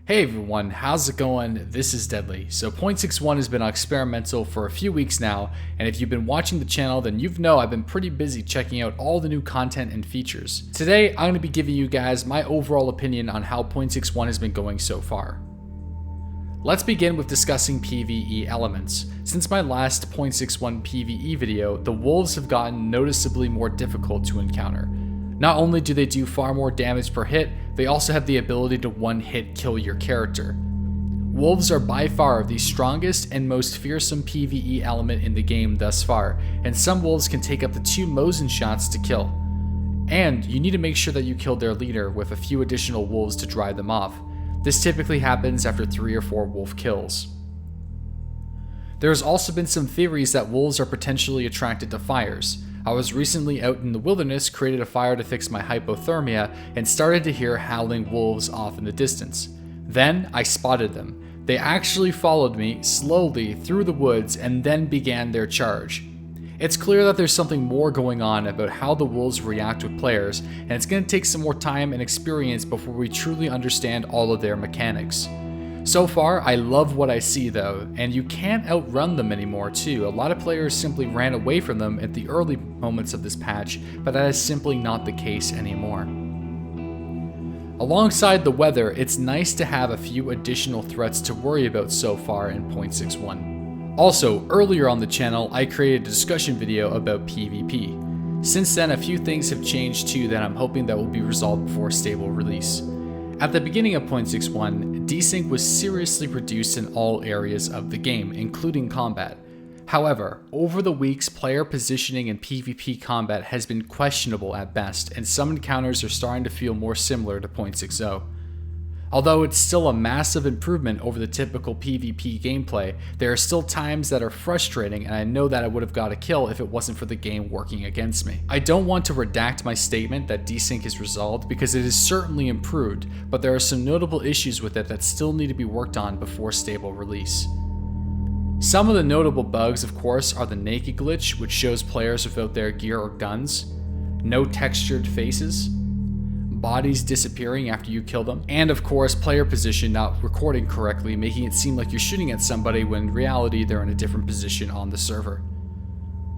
Hey everyone, how's it going? This is Deadly. So 0.61 has been experimental for a few weeks now, and if you've been watching the channel, then you know I've been pretty busy checking out all the new content and features. Today, I'm going to be giving you guys my overall opinion on how 0.61 has been going so far. Let's begin with discussing PvE elements. Since my last 0.61 PvE video, the wolves have gotten noticeably more difficult to encounter. Not only do they do far more damage per hit, they also have the ability to one-hit kill your character. Wolves are by far the strongest and most fearsome PvE element in the game thus far, and some wolves can take up to 2 Mosin shots to kill. And you need to make sure that you kill their leader with a few additional wolves to drive them off. This typically happens after 3 or 4 wolf kills. There has also been some theories that wolves are potentially attracted to fires. I was recently out in the wilderness, created a fire to fix my hypothermia, and started to hear howling wolves off in the distance. Then I spotted them. They actually followed me slowly through the woods and then began their charge. It's clear that there's something more going on about how the wolves react with players, and it's going to take some more time and experience before we truly understand all of their mechanics. So far, I love what I see though, and you can't outrun them anymore too. A lot of players simply ran away from them at the early moments of this patch, but that is simply not the case anymore. Alongside the weather, it's nice to have a few additional threats to worry about so far in 0.61. Also, earlier on the channel, I created a discussion video about PvP. Since then, a few things have changed too that I'm hoping that will be resolved before stable release. At the beginning of 0.61, desync was seriously reduced in all areas of the game, including combat. However, over the weeks, player positioning in PvP combat has been questionable at best, and some encounters are starting to feel more similar to 0.60. Although it's still a massive improvement over the typical PvP gameplay, there are still times that are frustrating, and I know that I would have got a kill if it wasn't for the game working against me. I don't want to redact my statement that desync is resolved because it is certainly improved, but there are some notable issues with it that still need to be worked on before stable release. Some of the notable bugs, of course, are the naked glitch, which shows players without their gear or guns, no textured faces, bodies disappearing after you kill them, and of course player position not recording correctly, making it seem like you're shooting at somebody when in reality they're in a different position on the server.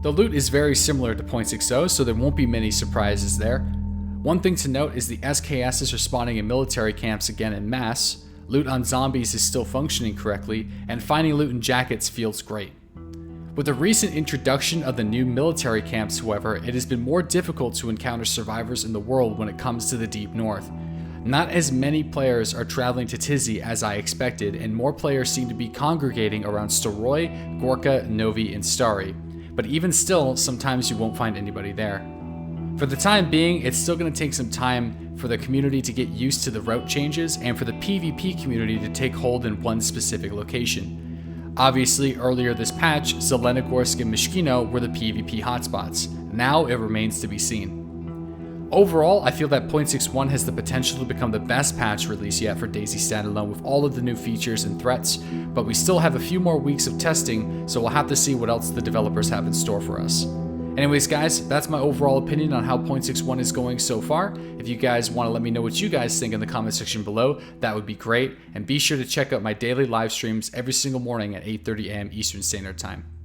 The loot is very similar to 0.60, so there won't be many surprises there. One thing to note is the SKSs are spawning in military camps again en masse, loot on zombies is still functioning correctly, and finding loot in jackets feels great. With the recent introduction of the new military camps, however, it has been more difficult to encounter survivors in the world when it comes to the Deep North. Not as many players are traveling to Tizzy as I expected, and more players seem to be congregating around Staroy, Gorka, Novi, and Stari. But even still, sometimes you won't find anybody there. For the time being, it's still going to take some time for the community to get used to the route changes and for the PvP community to take hold in one specific location. Obviously, earlier this patch, Zelenogorsk and Mishkino were the PvP hotspots. Now it remains to be seen. Overall, I feel that 0.61 has the potential to become the best patch release yet for DayZ standalone with all of the new features and threats, but we still have a few more weeks of testing, so we'll have to see what else the developers have in store for us. Anyways guys, that's my overall opinion on how 0.61 is going so far. If you guys want to let me know what you guys think in the comment section below, that would be great. And be sure to check out my daily live streams every single morning at 8:30 a.m. Eastern Standard Time.